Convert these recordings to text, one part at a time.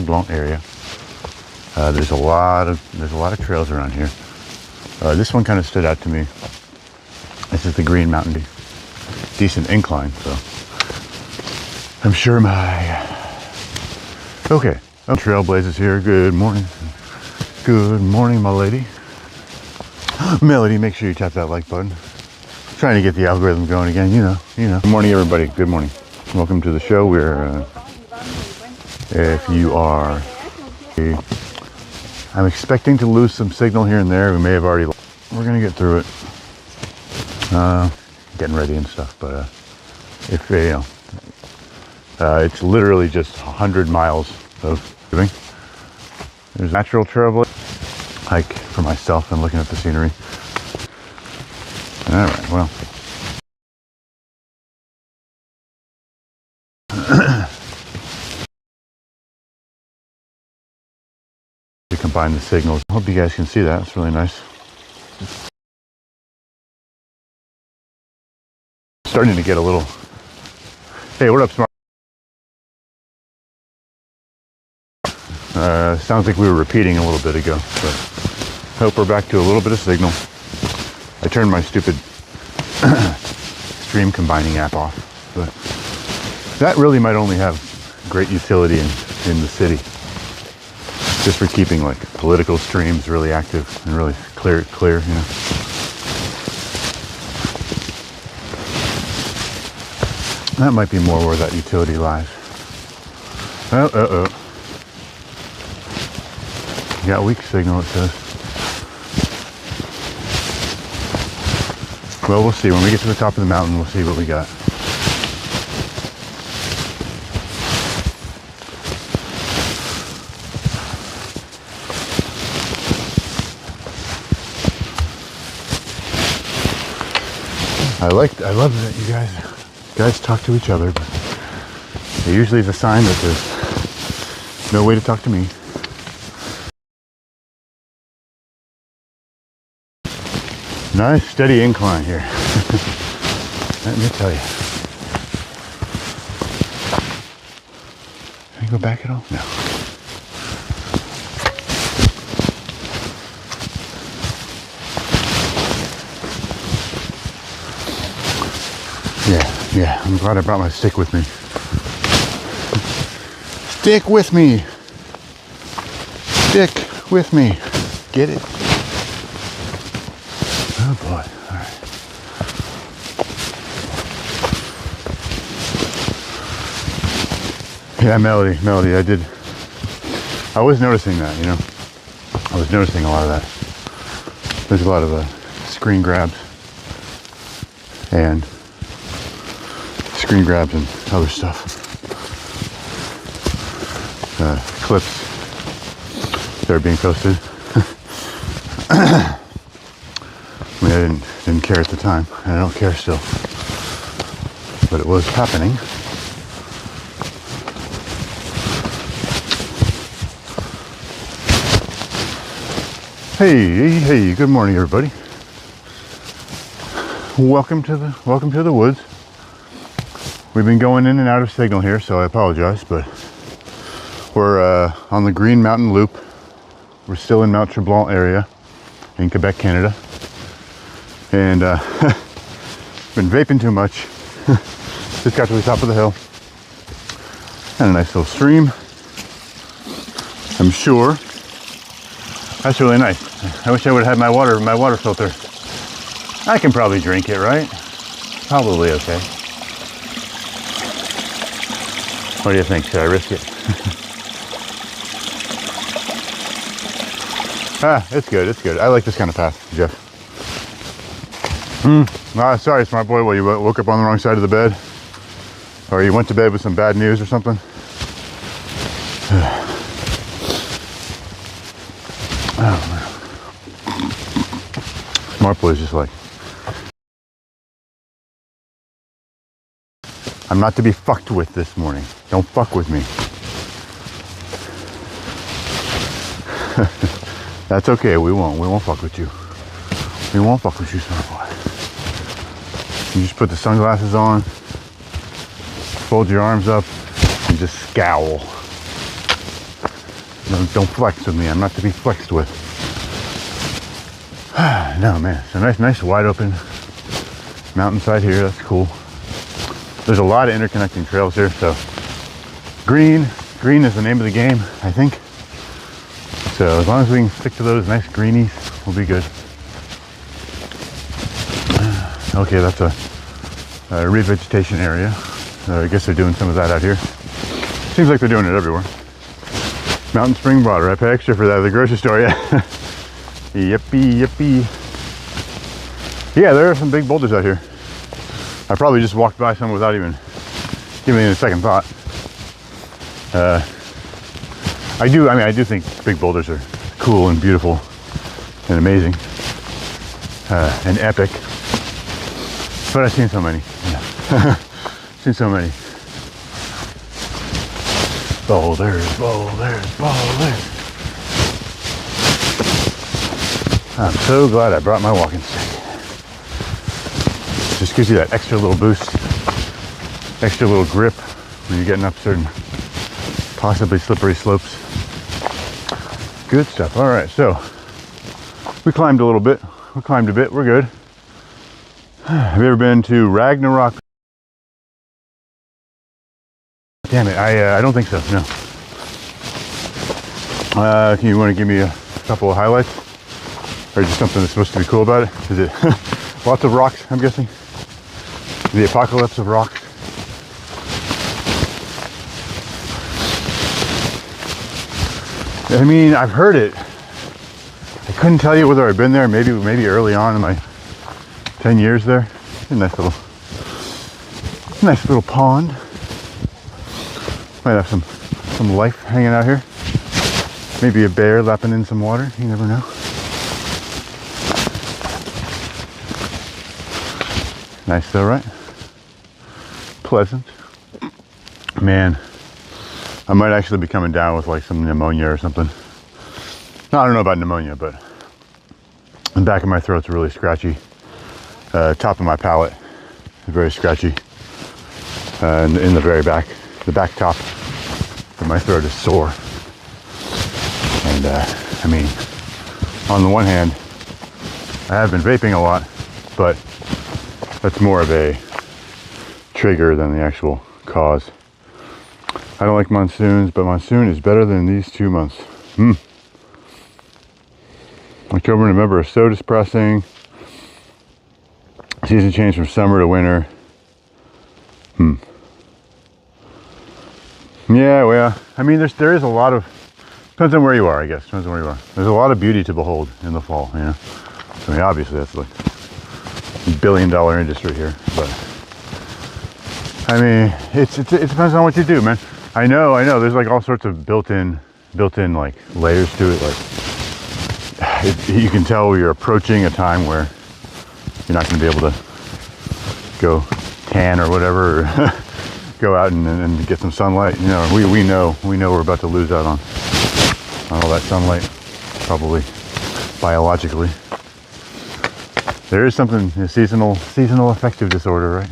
Blanc area. There's a lot of trails around here. This one kind of stood out to me. This is the Green Mountain. Decent incline, so I'm sure okay. Trailblazers here. Good morning. Good morning, my lady. Melody, make sure you tap that like button. Trying to get the algorithm going again, you know. Good morning, everybody. Good morning. Welcome to the show. We're, if you are, I'm expecting to lose some signal here and there. We may have already, we're going to get through it. Getting ready and stuff, but if, it's literally just 100 miles of living. There's a natural travel hike for myself and looking at the scenery. All right, well. We combine the signals. I hope you guys can see that. It's really nice. Starting to get a little. Hey, what up, Smart? Sounds like we were repeating a little bit ago, but hope we're back to a little bit of signal. I turned my stupid stream combining app off, but that really might only have great utility in the city, just for keeping like political streams really active and really clear, you know. That might be more where that utility lies. You got weak signal, it says. Well, we'll see. When we get to the top of the mountain, we'll see what we got. I love that you guys talk to each other, but it usually is a sign that there's no way to talk to me. Nice steady incline here. Let me tell you. Can I go back at all? No. Yeah, I'm glad I brought my stick with me. Stick with me. Stick with me. Get it? Oh boy, all right. Yeah, Melody, I was noticing that, you know. I was noticing a lot of that. There's a lot of screen grabs and other stuff. Clips that are being posted. I mean, I didn't care at the time, and I don't care still. But it was happening. Hey, good morning, everybody. Welcome to the woods. We've been going in and out of signal here, so I apologize, but we're on the Green Mountain Loop. We're still in Mount Tremblant area in Quebec, Canada. And been vaping too much. Just got to the top of the hill. And a nice little stream. I'm sure. That's really nice. I wish I would have had my water filter. I can probably drink it, right? Probably okay. What do you think? Should I risk it? It's good. I like this kind of path, Jeff. Sorry, smart boy. Well, you woke up on the wrong side of the bed? Or you went to bed with some bad news or something? Smart boy's just like, I'm not to be fucked with this morning. Don't fuck with me. That's okay, we won't fuck with you. We won't fuck with you, smart boy. You just put the sunglasses on, fold your arms up, and just scowl. Don't flex with me. I'm not to be flexed with. No, man. So nice wide open mountainside here. That's cool. There's a lot of interconnecting trails here. So green is the name of the game, I think. So as long as we can stick to those nice greenies, we'll be good. Okay, that's a revegetation area. I guess they're doing some of that out here. Seems like they're doing it everywhere. Mountain spring water. I pay extra for that at the grocery store, yeah. Yippee. Yeah, there are some big boulders out here. I probably just walked by some without even giving it a second thought. I do think big boulders are cool and beautiful and amazing and epic. But I've seen so many. Yeah. Seen so many. Boulders. I'm so glad I brought my walking stick. Just gives you that extra little boost, extra little grip when you're getting up certain possibly slippery slopes. Good stuff. All right, so we climbed a little bit. We climbed a bit. We're good. Have you ever been to Ragnarok? Damn it, I don't think so, no. You want to give me a couple of highlights? Or just something that's supposed to be cool about it? Is it lots of rocks, I'm guessing? The apocalypse of rocks? I mean, I've heard it. I couldn't tell you whether I've been there, maybe early on in my 10 years there. A nice little pond. Might have some life hanging out here. Maybe a bear lapping in some water. You never know. Nice though, right? Pleasant. Man, I might actually be coming down with like some pneumonia or something. No, I don't know about pneumonia, but the back of my throat's really scratchy. Top of my palate is very scratchy. In the very back, the back top of my throat is sore. And I mean, on the one hand, I have been vaping a lot, but that's more of a trigger than the actual cause. I don't like monsoons, but monsoon is better than these 2 months. October and November are so depressing. Season change from summer to winter. Yeah, well, I mean, there is a lot of, depends on where you are, I guess. Depends on where you are. There's a lot of beauty to behold in the fall, you know. I mean, obviously that's like a $1 billion industry here, but I mean, it depends on what you do, man. I know. There's like all sorts of built-in like layers to it. Like you can tell you're approaching a time where you're not going to be able to go tan or whatever, or go out and get some sunlight. You know, we know we're about to lose out on all that sunlight, probably biologically. There is something, a seasonal affective disorder, right?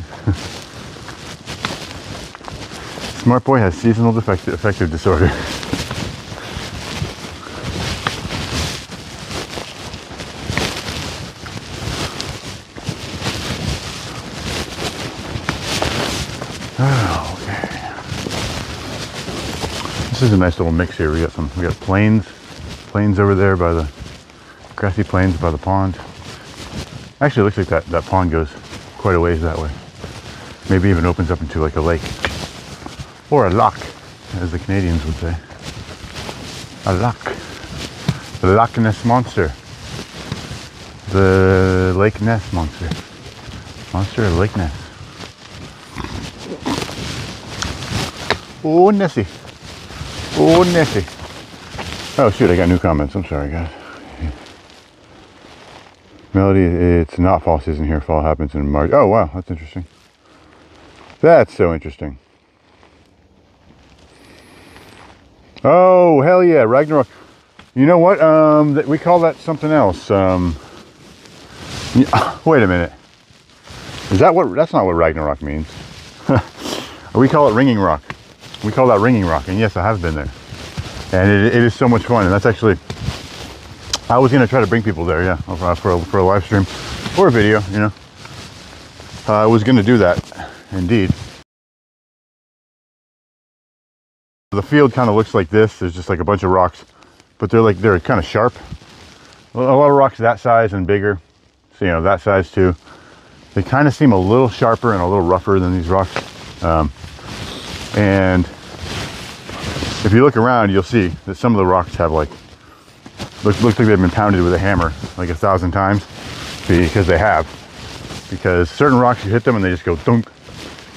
Smart boy has seasonal affective disorder. Oh, okay. This is a nice little mix here. We got plains over there by the grassy plains by the pond. Actually, it looks like that pond goes quite a ways that way. Maybe even opens up into like a lake. Or a loch, as the Canadians would say. A loch. The Loch Ness Monster. The Lake Ness Monster. Monster of Lake Ness. Oh, Nessie. Oh, Nessie. Oh, shoot, I got new comments. I'm sorry, guys. Melody, it's not fall season here. Fall happens in March. Oh, wow, that's interesting. That's so interesting. Oh, hell yeah, Ragnarok. You know what? We call that something else. Wait a minute. That's not what Ragnarok means. We call it ringing rock. We call that ringing rock, and yes, I have been there. And it is so much fun. And that's actually, I was gonna try to bring people there, yeah, for a live stream or a video, you know. I was gonna do that, indeed. The field kind of looks like this. There's just like a bunch of rocks, but they're kind of sharp. A lot of rocks that size and bigger, so you know, that size too. They kind of seem a little sharper and a little rougher than these rocks. And if you look around, you'll see that some of the rocks have like, looks like they've been pounded with a hammer like 1,000 times, because they have. Because certain rocks, you hit them and they just go dunk,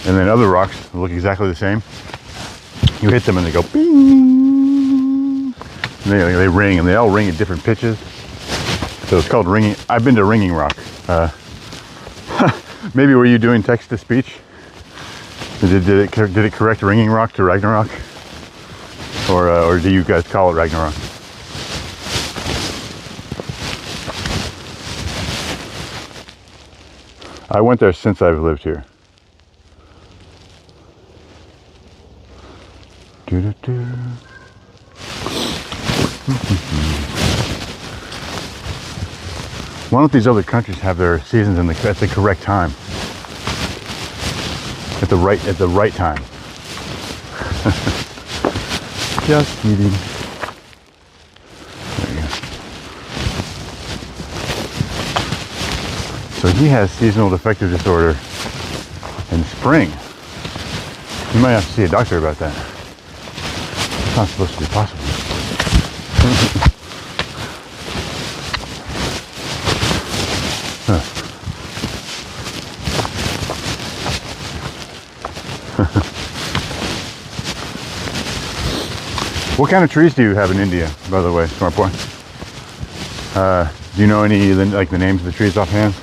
and then other rocks look exactly the same. You hit them and they go bing, and they ring, and they all ring at different pitches. So it's called ringing. I've been to ringing rock. Maybe were you doing text to speech? Did it correct ringing rock to Ragnarok, or do you guys call it Ragnarok? I went there since I've lived here. Why don't these other countries have their seasons at the correct time? At the right time. Just kidding. There you go. So he has seasonal affective disorder in spring. You might have to see a doctor about that. It's not supposed to be possible. What kind of trees do you have in India, by the way, smart boy? Do you know any like the names of the trees offhand?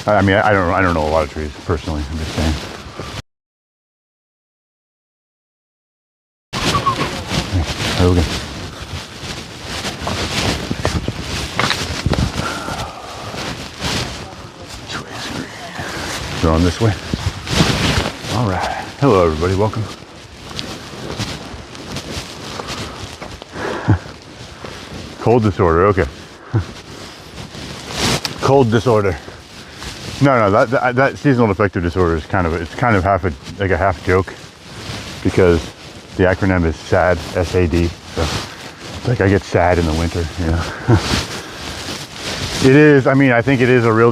I mean, I don't know a lot of trees personally. I'm just saying. There we go. Which way is green? Going this way. All right. Hello, everybody. Welcome. Cold disorder. Okay. Cold disorder. No, that seasonal affective disorder is kind of a half joke, because the acronym is SAD, S-A-D. So it's like I get sad in the winter, you know. It is. I mean, I think it is a real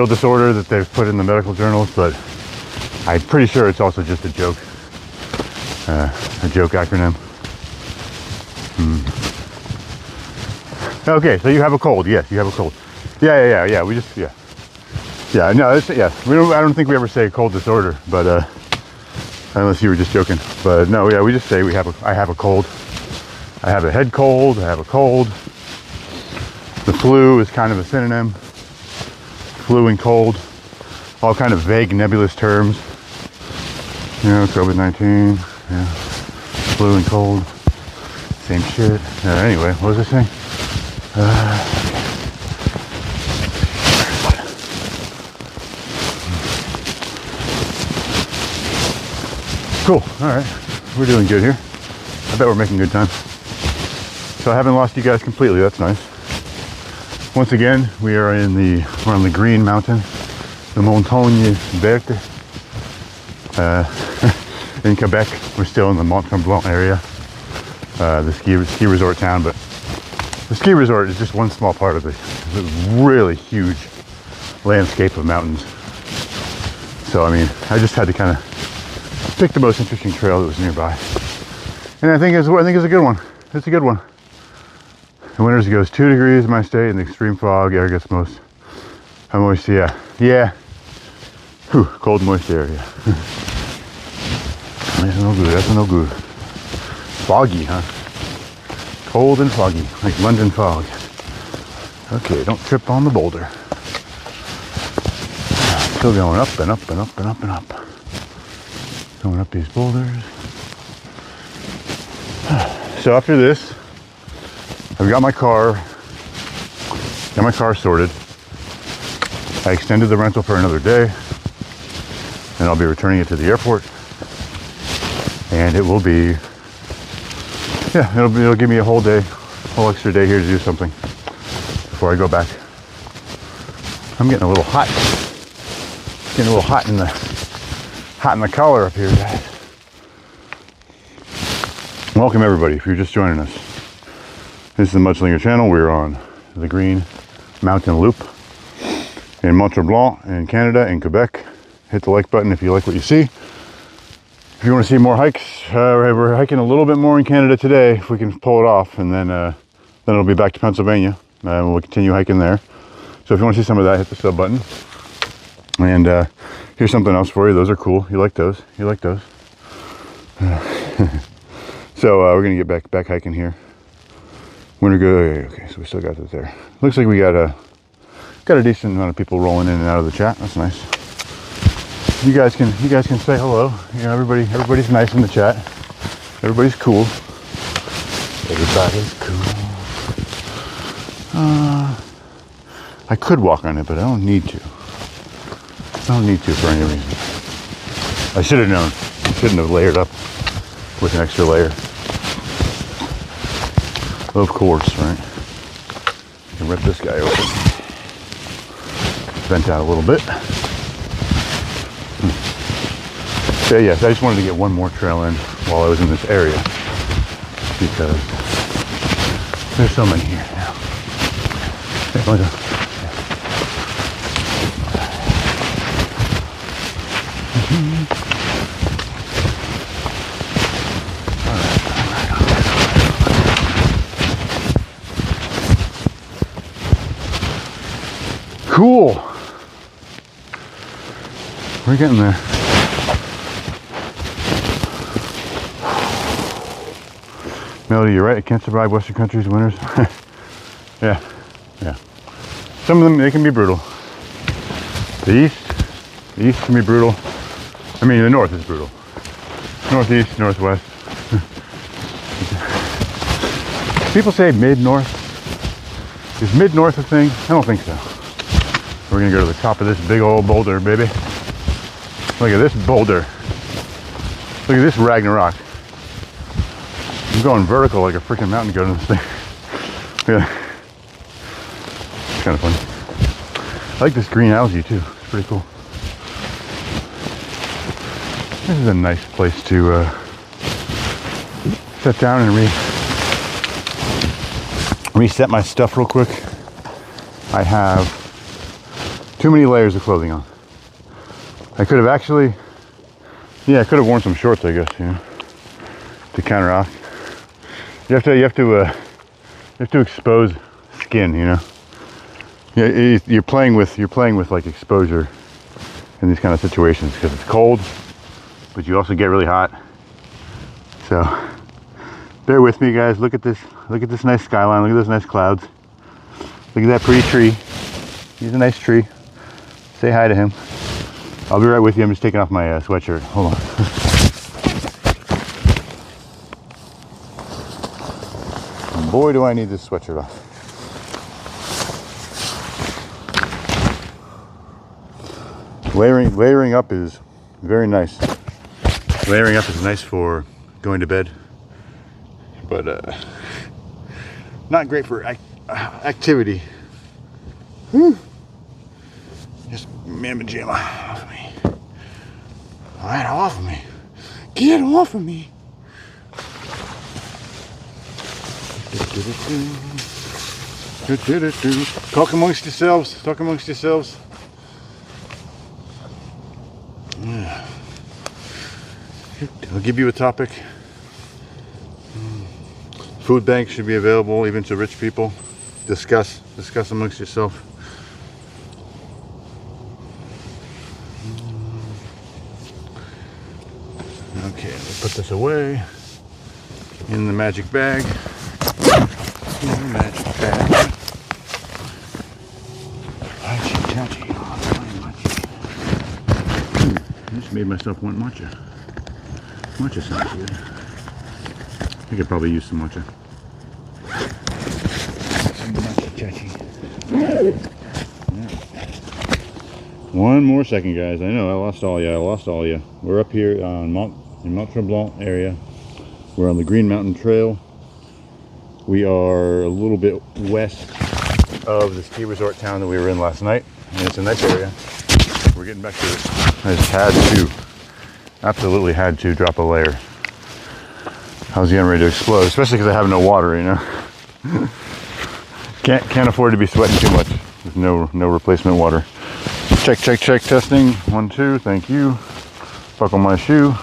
disorder that they've put in the medical journals, but I'm pretty sure it's also just a joke acronym. Okay, so you have a cold. Yes, you have a cold. Yeah. We just no, it's I don't think we ever say cold disorder, but unless you were just joking. But no, yeah, we just say I have a cold. I have a head cold. I have a cold. The flu is kind of a synonym. Flu and cold, all kind of vague, nebulous terms. You know, COVID-19, yeah, flu and cold, same shit. Anyway, what was I saying? Cool. All right, we're doing good here. I bet we're making good time. So I haven't lost you guys completely. That's nice. Once again, we're on the green mountain, the Montagne Verte. In Quebec, we're still in the Montagne area, the ski resort town, but the ski resort is just one small part of the really huge landscape of mountains. So I mean, I just had to kind of pick the most interesting trail that was nearby, and I think it's a good one. It's a good one. In winters it goes 2 degrees in my state, and the extreme fog air gets most. I'm always yeah. Whew, cold, moist air. Yeah. That's no good. That's no good. Foggy, huh? Cold and foggy, like London fog. Okay, don't trip on the boulder. Still going up and up and up and up and up. Going up these boulders. So after this, I've got my car sorted. I extended the rental for another day, and I'll be returning it to the airport. And it will be yeah, it'll give me a whole extra day here to do something before I go back. I'm getting a little hot. Getting a little hot in the collar up here, guys. Welcome everybody, if you're just joining us. This is the Mudslinger channel. We're on the Green Mountain Loop in Montagne in Canada, in Quebec. Hit the like button if you like what you see. If you want to see more hikes, we're hiking a little bit more in Canada today, if we can pull it off, and then it'll be back to Pennsylvania, and we'll continue hiking there. So if you want to see some of that, hit the sub button. And here's something else for you. Those are cool. You like those? You like those? So we're gonna get back hiking here. Winter good. Okay, so we still got that there. Looks like we got a decent amount of people rolling in and out of the chat. That's nice. You guys can say hello. You know, everybody's nice in the chat. Everybody's cool. Everybody's cool. I could walk on it, but I don't need to. I don't need to for any reason. I should have known. I shouldn't have layered up with an extra layer. Of course, right? I can rip this guy open. Vent out a little bit. So yes, I just wanted to get one more trail in while I was in this area, because there's so many here now. Cool. We're getting there. Melody, you're right. It can't survive Western countries winters. Yeah. Some of them, they can be brutal. The east can be brutal. I mean, the north is brutal. Northeast, northwest. People say mid-north. Is mid-north a thing? I don't think so. We're gonna go to the top of this big old boulder, baby. Look at this boulder. Look at this Ragnarok. I'm going vertical like a freaking mountain goat in this thing. Yeah. It's kind of funny. I like this green algae too. It's pretty cool. This is a nice place to sit down and reset my stuff real quick. I have too many layers of clothing on. I could have actually, I could have worn some shorts, I guess, you know, to counteract. You have to expose skin, you know. Yeah, you're playing with like exposure in these kind of situations, because it's cold, but you also get really hot. So bear with me, guys. Look at this nice skyline. Look at those nice clouds. Look at that pretty tree. He's a nice tree. Say hi to him. I'll be right with you. I'm just taking off my sweatshirt. Hold on. Boy, do I need this sweatshirt off. Layering up is very nice. Layering up is nice for going to bed, but not great for activity. Whew. Just mamma jamma off of me. All right, off of me. Get off of me. Talk amongst yourselves. Talk amongst yourselves. Yeah. I'll give you a topic. Food banks should be available even to rich people. Discuss amongst yourself. Okay, let's put this away in the magic bag. In the magic bag. I just made myself want matcha. Matcha sounds good. I could probably use some matcha. Some matcha chachi. One more second, guys. I know I lost all you. We're up here on in Montagne area. We're on the Green Mountain Trail. We are a little bit west of the ski resort town that we were in last night, and it's a nice area. We're getting back to it. I just absolutely had to drop a layer. I was getting ready to explode, especially because I have no water, you know. Can't afford to be sweating too much with no replacement water. Check, testing. 1, 2, thank you. Buckle my shoe.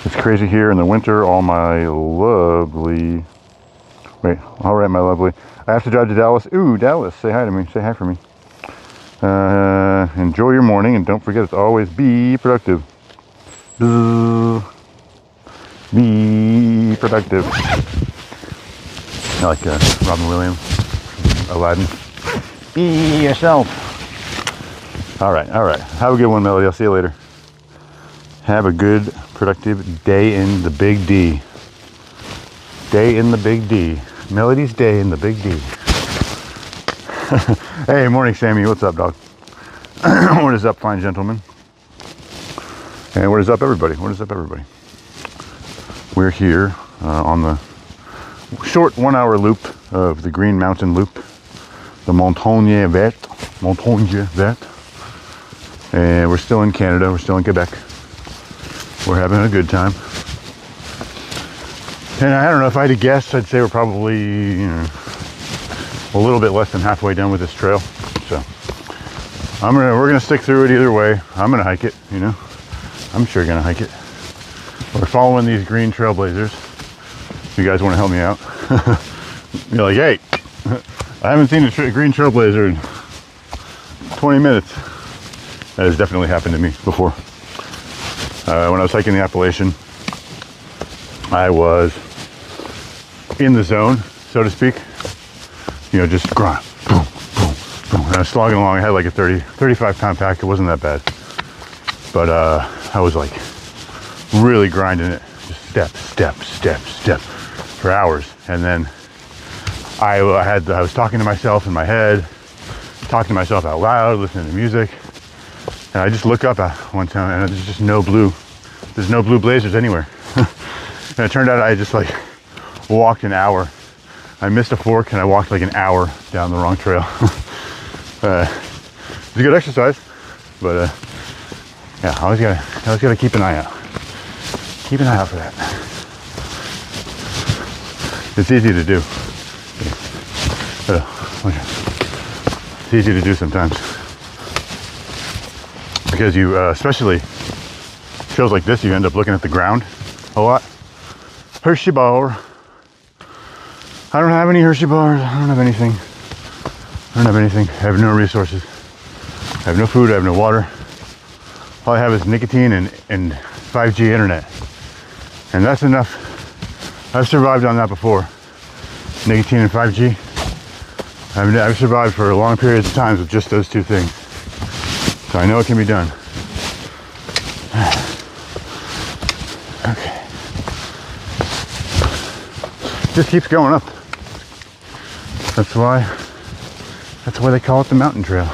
It's crazy here in the winter. All right, my lovely. I have to drive to Dallas. Ooh, Dallas, say hi to me. Say hi for me. Enjoy your morning, and don't forget to always be productive. Be productive. I like Robin Williams, Aladdin. Be yourself. All right. Have a good one, Melody. I'll see you later. Have a good, productive day in the Big D. Day in the Big D. Melody's day in the Big D. Hey, morning, Sammy. What's up, dog? What is up, fine gentlemen? And what is up, everybody? We're here on the short 1 hour loop of the Green Mountain Loop, the Montagne, Verte. And we're still in Canada. We're still in Quebec. We're having a good time. And I don't know, if I had to guess, I'd say we're probably, a little bit less than halfway done with this trail. So we're gonna stick through it either way. I'm gonna hike it, I'm sure gonna hike it. We're following these green trailblazers. If you guys want to help me out, you're like, hey, I haven't seen a green trailblazer in 20 minutes. That has definitely happened to me before. When I was hiking the Appalachian, I was in the zone, so to speak. Just grind, boom, boom, boom. And I was slogging along. I had like a 35 pound pack. It wasn't that bad. But I was like really grinding it. Just step for hours. And then I was talking to myself in my head, talking to myself out loud, listening to music. And I just look up at one time and there's just no blue blazers anywhere. And it turned out I just like walked an hour. I missed a fork and I walked like an hour down the wrong trail. It's a good exercise, but yeah, I always gotta keep an eye out. Keep an eye out for that. It's easy to do. It's easy to do sometimes. Because you, especially shows like this, you end up looking at the ground a lot. Hershey bar. I don't have any Hershey bars. I don't have anything. I have no resources. I have no food. I have no water. All I have is nicotine and 5G internet. And that's enough. I've survived on that before. Nicotine and 5G. I've survived for long periods of times with just those two things. So I know it can be done. Okay. Just keeps going up. That's why they call it the mountain trail.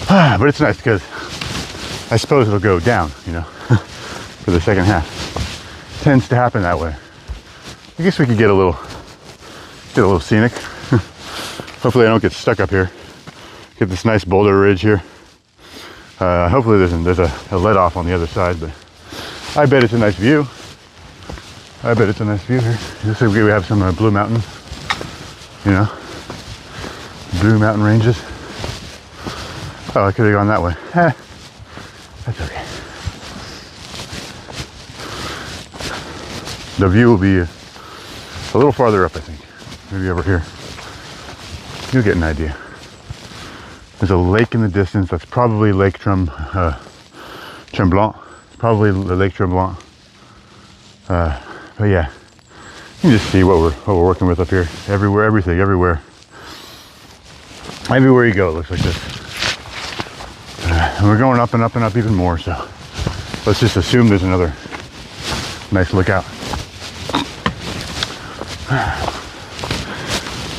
But it's nice because I suppose it'll go down, for the second half. Tends to happen that way. I guess we could get a little scenic. Hopefully I don't get stuck up here. Get this nice boulder ridge here. Hopefully there's a let off on the other side, but I bet it's a nice view. Here. Looks like we have some blue mountains, blue mountain ranges. Oh, I could have gone that way. That's okay. The view will be a little farther up, I think. Maybe over here. You'll get an idea. There's a lake in the distance. That's probably Lake Tremblant. Probably the Lake Tremblant. But yeah, you can just see what we're working with up here. Everywhere, everything, everywhere. Everywhere you go, it looks like this. And we're going up and up and up even more. So let's just assume there's another nice lookout.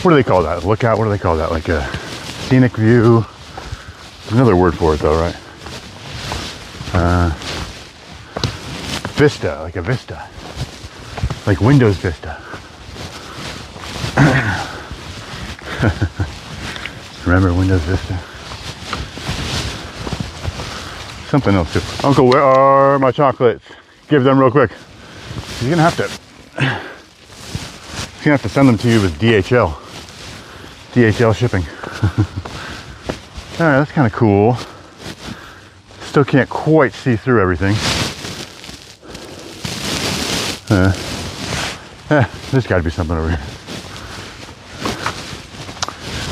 What do they call that? Lookout? What do they call that? Like a scenic view? There's another word for it though, right? Vista, like a Vista. Like Windows Vista. Remember Windows Vista? Something else too. Uncle, where are my chocolates? Give them real quick. He's gonna have to send them to you with DHL shipping. All right, that's kind of cool. Still can't quite see through everything. There's got to be something over here.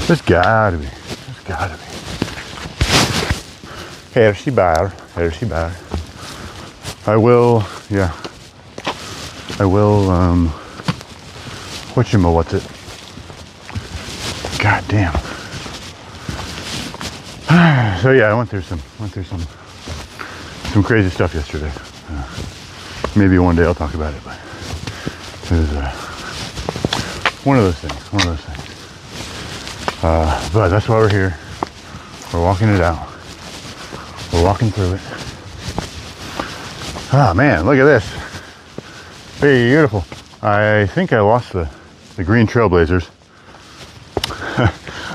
There's got to be. Here she bar. I will, what's it? God damn. So yeah, I went through some crazy stuff yesterday. Maybe one day I'll talk about it, but it was one of those things. But that's why we're here. We're walking it out. We're walking through it. Oh man, look at this. Beautiful. I think I lost the green trailblazers.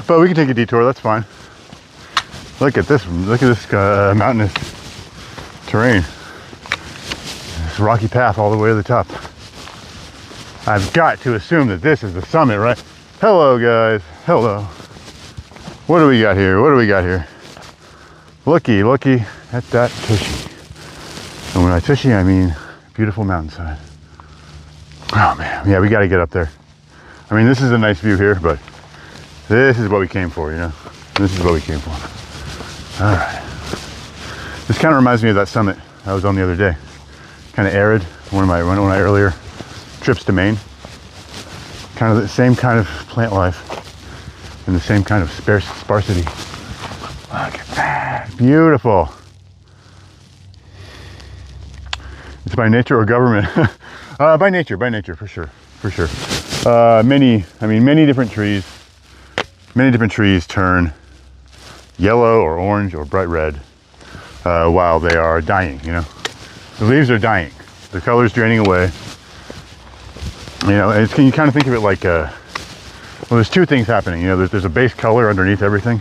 But we can take a detour, that's fine. Look at this mountainous terrain. This rocky path all the way to the top. I've got to assume that this is the summit, right? Hello guys, hello. What do we got here? Looky at that tushy. And when I tushy, I mean beautiful mountainside. Oh man, yeah, we got to get up there. I mean, this is a nice view here, but this is what we came for, you know? This is what we came for. All right. This kind of reminds me of that summit I was on the other day. Kind of arid, one of my earlier trips to Maine. Kind of the same kind of plant life and the same kind of sparsity. Look at that, beautiful. It's by nature or government? By nature, for sure. Many different trees turn yellow or orange or bright red while they are dying, you know. The leaves are dying. The color's draining away. You know, and you kind of think of it like, well, there's two things happening. You know, there's a base color underneath everything,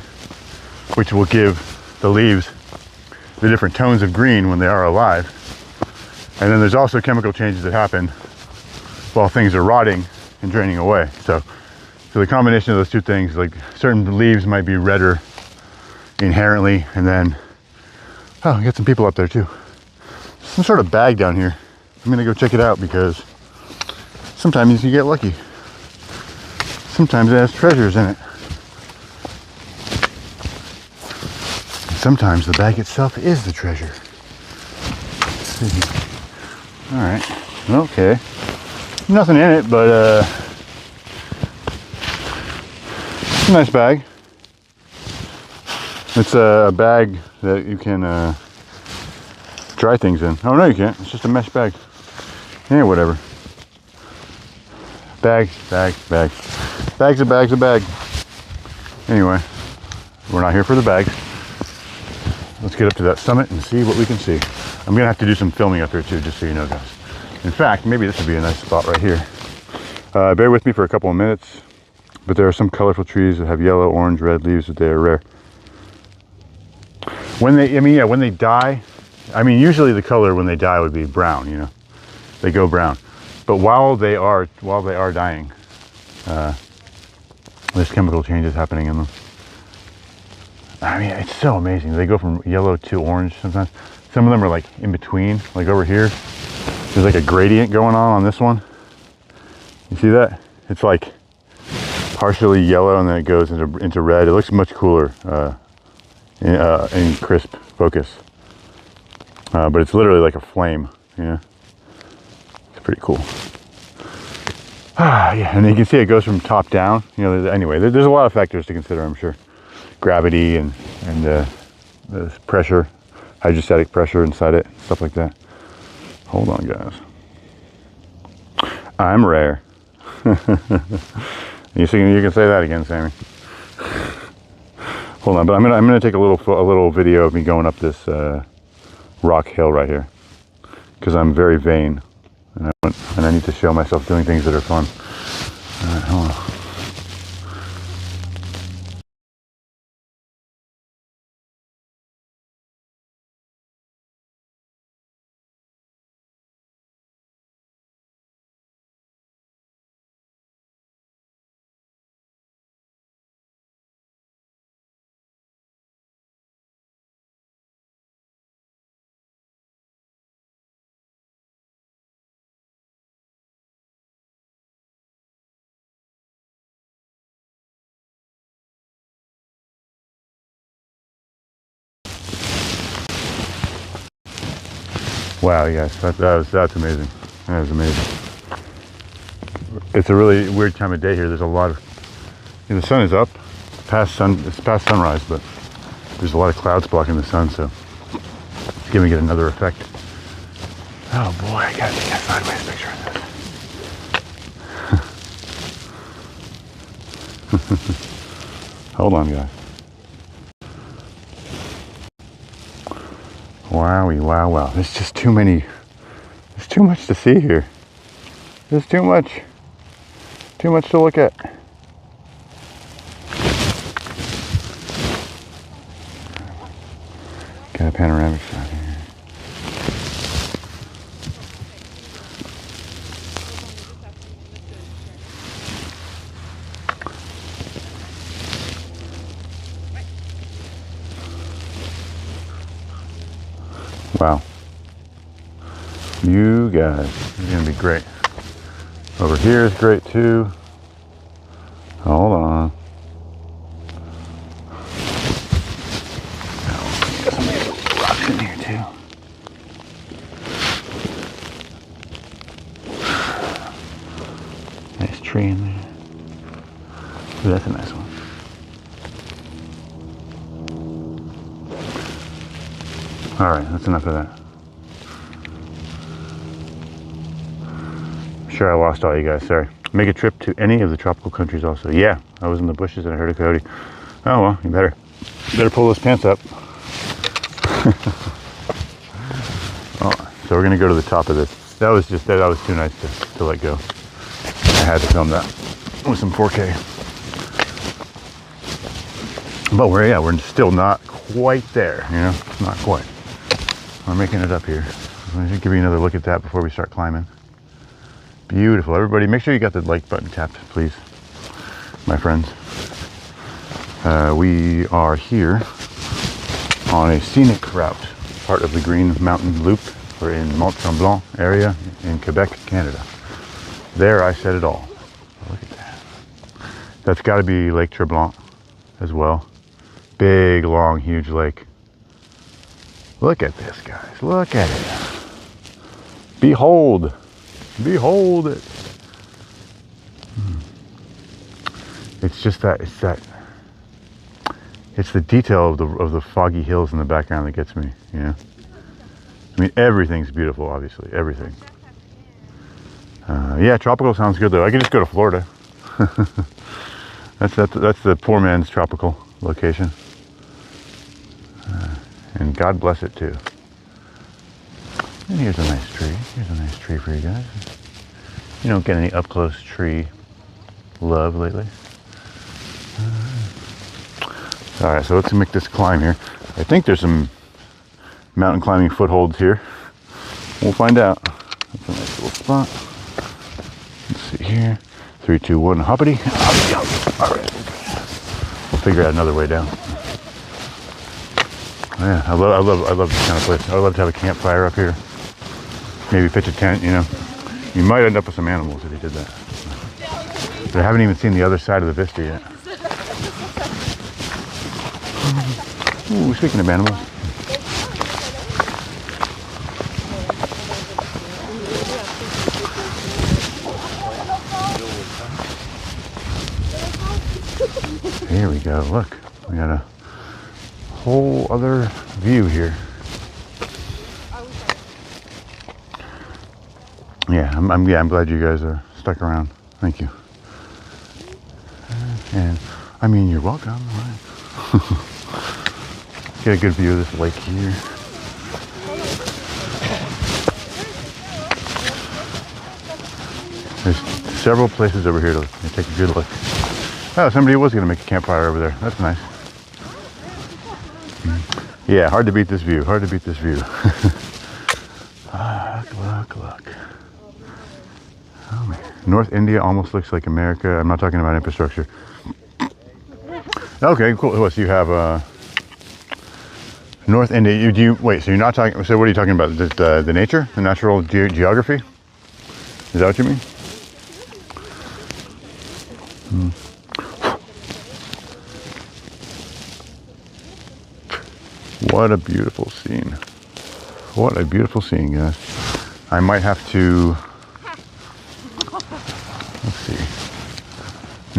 which will give the leaves the different tones of green when they are alive. And then there's also chemical changes that happen while things are rotting and draining away. So the combination of those two things, like certain leaves might be redder inherently, and then, oh, we got some people up there too. Some sort of bag down here. I'm gonna go check it out because sometimes you get lucky. Sometimes it has treasures in it. Sometimes the bag itself is the treasure. All right, okay. Nothing in it, but it's a nice bag. It's a bag that you can dry things in. Oh no, you can't. It's just a mesh bag. Yeah, whatever. Bags. Bags of bag. Anyway, we're not here for the bags. Let's get up to that summit and see what we can see. I'm gonna have to do some filming up here too, just so you know, guys. In fact, maybe this would be a nice spot right here. Bear with me for a couple of minutes, but there are some colorful trees that have yellow, orange, red leaves, but they are rare. When they die, usually the color when they die would be brown, you know. They go brown. But while they are dying, there's chemical changes happening in them. I mean, it's so amazing. They go from yellow to orange sometimes. Some of them are like in between, like over here. There's like a gradient going on this one. You see that? It's like partially yellow and then it goes into red. It looks much cooler in crisp focus. But it's literally like a flame, you know? It's pretty cool. Yeah, and you can see it goes from top down. You know, anyway, there's a lot of factors to consider, I'm sure. Gravity and the pressure, hydrostatic pressure inside it, stuff like that. Hold on, guys. I'm rare. You can say that again, Sammy. Hold on, but I'm gonna take a little video of me going up this rock hill right here. because I'm very vain, and I need to show myself doing things that are fun. All right, hold on. Wow, yes, that's amazing. That is amazing. It's a really weird time of day here. There's a lot of, the sun is up, it's past sunrise, but there's a lot of clouds blocking the sun, so it's giving it another effect. Oh boy, I gotta take a sideways picture of this. Hold on, guys. Wowie, wow, wow. There's just too many, there's too much to see here. There's too much to look at. Got a panoramic shot here. Wow. You guys, this is gonna be great. Over here is great too. Hold on. Got some rocks in here too. Nice tree in there. Ooh, that's a nice one. All right, that's enough of that. I'm sure I lost all you guys, sorry. Make a trip to any of the tropical countries also. Yeah, I was in the bushes and I heard a coyote. Oh well, you better pull those pants up. Oh, so we're gonna go to the top of this. That was too nice to let go. I had to film that with some 4K. But we're still not quite there, you know, not quite. We're making it up here. Let me give you another look at that before we start climbing. Beautiful. Everybody, make sure you got the like button tapped, please, my friends. We are here on a scenic route, part of the Green Mountain Loop. We're in Montagne area in Quebec, Canada. There I said it all. Look at that. That's got to be Lake Tremblant as well. Big, long, huge lake. Look at this, guys. Look at it. Behold. Behold it. It's just that, it's the detail of the foggy hills in the background that gets me, you know? I mean, everything's beautiful, obviously, everything. Yeah, tropical sounds good though. I could just go to Florida. That's the poor man's tropical location. And God bless it too. And here's a nice tree. Here's a nice tree for you guys. You don't get any up close tree love lately. All right, so let's make this climb here. I think there's some mountain climbing footholds here. We'll find out. That's a nice little spot. Let's see here. 3, 2, 1, hoppity. Hoppity hop. All right. We'll figure out another way down. Yeah, I love this kind of place. I would love to have a campfire up here. Maybe pitch a tent, you know. You might end up with some animals if you did that. But I haven't even seen the other side of the vista yet. Ooh, speaking of animals. Here we go, look. We got a whole other view here. Yeah, I'm glad you guys are stuck around. Thank you. And I mean, you're welcome. Right? Get a good view of this lake here. several places over here to take a good look. Oh, somebody was going to make a campfire over there. That's nice. Yeah, hard to beat this view. Hard to beat this view. Look. Oh, man. North India almost looks like America. I'm not talking about infrastructure. Okay, cool. So you have North India. Wait, so you're not talking, so what are you talking about? The nature? The natural geography? Is that what you mean? What a beautiful scene. What a beautiful scene, guys. I might have to, let's see.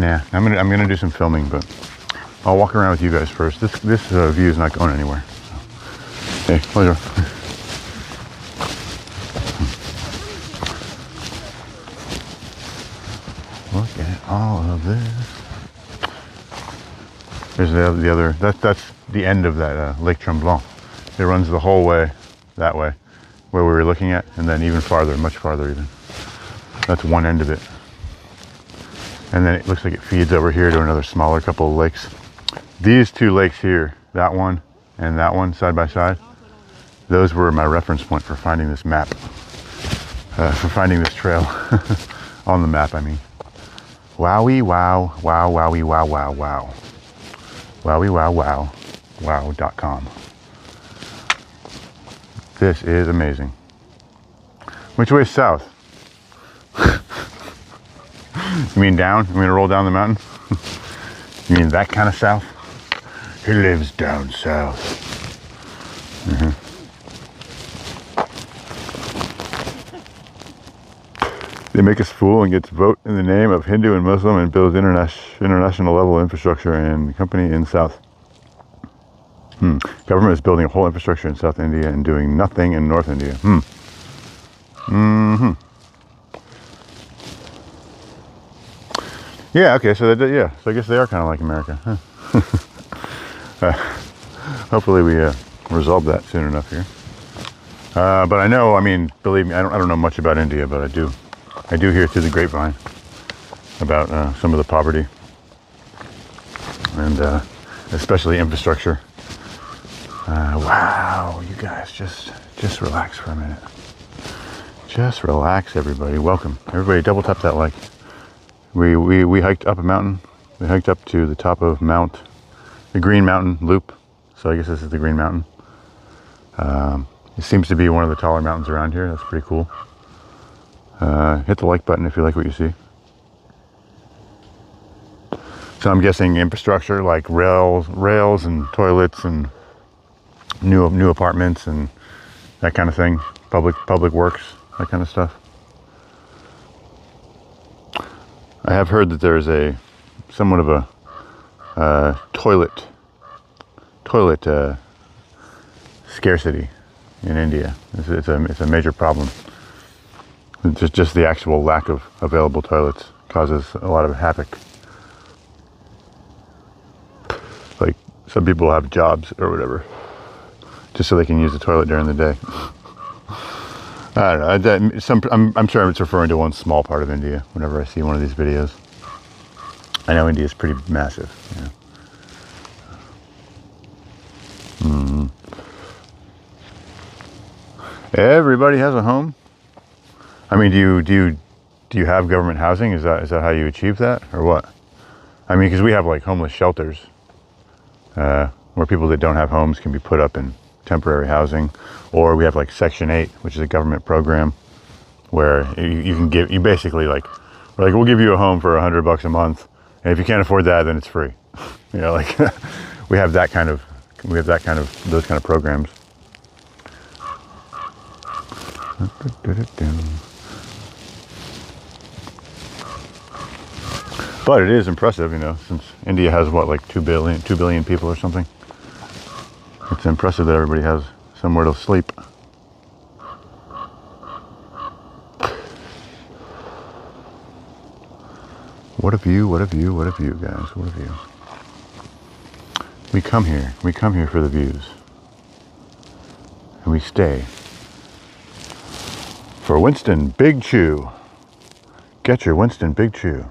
Nah, I'm gonna do some filming, but I'll walk around with you guys first. This view is not going anywhere. So. Hey, pleasure. Look at all of this. There's the other. That's the end of that Lake Tremblant. It runs the whole way that way, where we were looking at, and then even farther, much farther even. That's one end of it. And then it looks like it feeds over here to another smaller couple of lakes. These two lakes here, that one and that one side by side, those were my reference point for finding this map, for finding this trail on the map, I mean. Wowie wow, wow, wowie wow, wow, wow. Wowie wow, wow, wow.com. This is amazing. Which way is south? You mean down? You mean to roll down the mountain? You mean that kind of south? He lives down south. They make us fool and get to vote in the name of Hindu and Muslim and builds international level infrastructure and company in South. Government is building a whole infrastructure in South India and doing nothing in North India. Yeah, okay, so so I guess they are kind of like America. Huh? Hopefully we resolve that soon enough here. But I know, I mean, believe me, I don't know much about India, but I do hear through the grapevine about some of the poverty and especially infrastructure. Wow, you guys, just relax for a minute. Just relax, everybody. Welcome, everybody. Double tap that like. We hiked up a mountain. We hiked up to the top of the Green Mountain Loop. So I guess this is the Green Mountain. It seems to be one of the taller mountains around here. That's pretty cool. Hit the like button if you like what you see. So I'm guessing infrastructure like rails and toilets and new apartments and that kind of thing. Public works, that kind of stuff. I have heard that there is somewhat of a toilet scarcity in India. It's a major problem. Just the actual lack of available toilets causes a lot of havoc. Like some people have jobs or whatever, just so they can use the toilet during the day. I don't know. I'm sure it's referring to one small part of India whenever I see one of these videos. I know India is pretty massive. Yeah. Everybody has a home. I mean, do you have government housing? Is that how you achieve that, or what? I mean, because we have like homeless shelters, where people that don't have homes can be put up in temporary housing, or we have like Section 8, which is a government program where you basically like, we'll give you a home for $100 a month, and if you can't afford that, then it's free. You know, like we have those kind of programs. But it is impressive, you know, since India has what, like 2 billion people or something. It's impressive that everybody has somewhere to sleep. What a view, what a view, what a view, guys, what a view. We come here for the views. And we stay. For Winston Big Chew, Get your Winston Big Chew.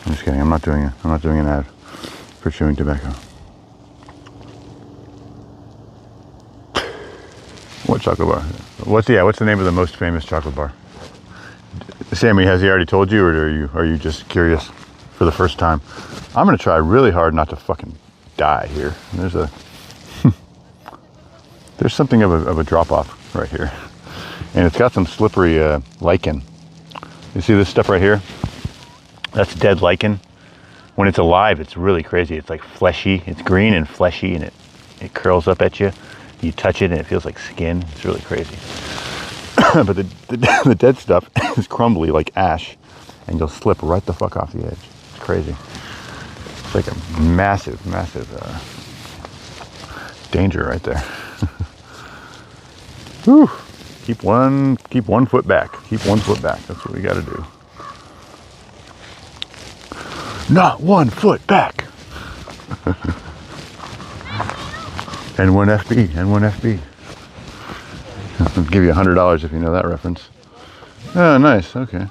I'm just kidding. I'm not doing an ad for chewing tobacco. What chocolate bar? What's the name of the most famous chocolate bar? Sammy, has he already told you, or are you just curious for the first time? I'm gonna try really hard not to fucking die here. There's something of a drop off right here, and it's got some slippery lichen. You see this stuff right here? That's dead lichen. When it's alive, it's really crazy. It's like fleshy. It's green and fleshy, and it curls up at you. You touch it, and it feels like skin. It's really crazy. But the dead stuff is crumbly like ash, and you'll slip right the fuck off the edge. It's crazy. It's like a massive danger right there. Whew. Keep one foot back. Keep 1 foot back. That's what we got to do. Not 1 foot back. N1FB, N1FB. I'll give you $100 if you know that reference. Oh, nice. Okay.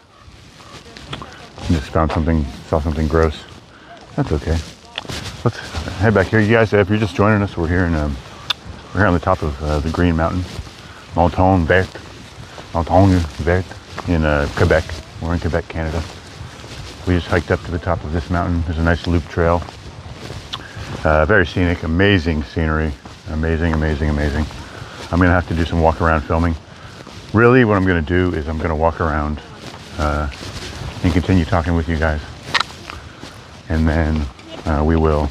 Just saw something gross. That's okay. Let's head back here. You guys, if you're just joining us, we're here on the top of the Green Mountain, Montagne, Verte, in Quebec. We're in Quebec, Canada. We just hiked up to the top of this mountain. There's a nice loop trail. Very scenic, amazing scenery. Amazing. I'm gonna have to do some walk around filming. Really, what I'm gonna do is I'm gonna walk around and continue talking with you guys. And then we will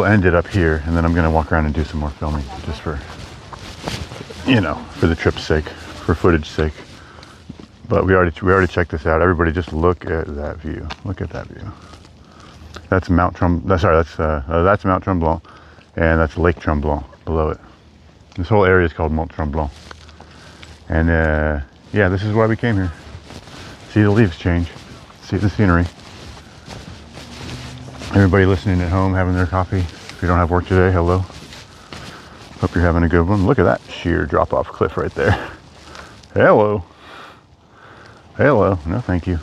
end it up here, and then I'm gonna walk around and do some more filming, just for the trip's sake, for footage sake. But we already checked this out. Everybody, just look at that view. Look at that view. That's Mount Tremblant. That's Mount Tremblant, and that's Lake Tremblant below it. This whole area is called Mont Tremblant. And yeah, this is why we came here. See the leaves change. See the scenery. Everybody listening at home, having their coffee. If you don't have work today, hello. Hope you're having a good one. Look at that sheer drop-off cliff right there. Hello. Hello. No, thank you.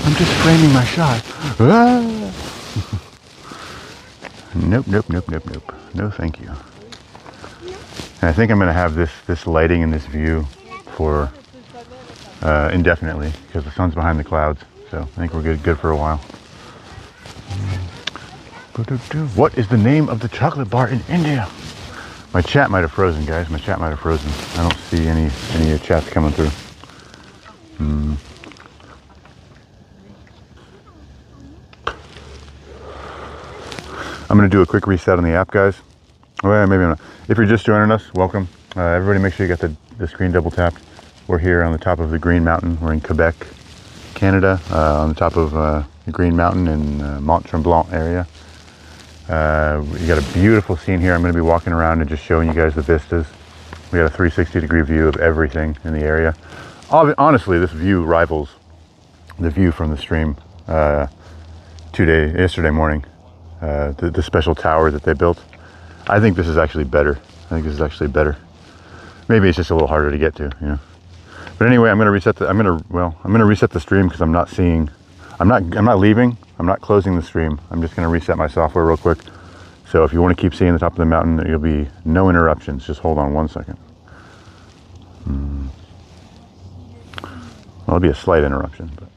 I'm just framing my shot. Ah. Nope. No, thank you. And I think I'm going to have this lighting and this view for indefinitely, because the sun's behind the clouds. So I think we're good for a while. What is the name of the chocolate bar in India? My chat might have frozen, guys. My chat might have frozen. I don't see any chats coming through. I'm going to do a quick reset on the app, guys. Well, maybe not. If you're just joining us, welcome. Everybody make sure you got the screen double tapped. We're here on the top of the Green Mountain. We're in Quebec, Canada, on the top of the Green Mountain in Mont Tremblant area. You got a beautiful scene here. I'm going to be walking around and just showing you guys the vistas. We got a 360-degree view of everything in the area. Honestly, this view rivals the view from the stream yesterday morning. The special tower that they built. I think this is actually better. Maybe it's just a little harder to get to, But anyway, I'm gonna reset the stream because I'm not leaving. I'm not closing the stream. I'm just gonna reset my software real quick. So if you want to keep seeing the top of the mountain, there'll be no interruptions. Just hold on 1 second. Well, it'll be a slight interruption, but.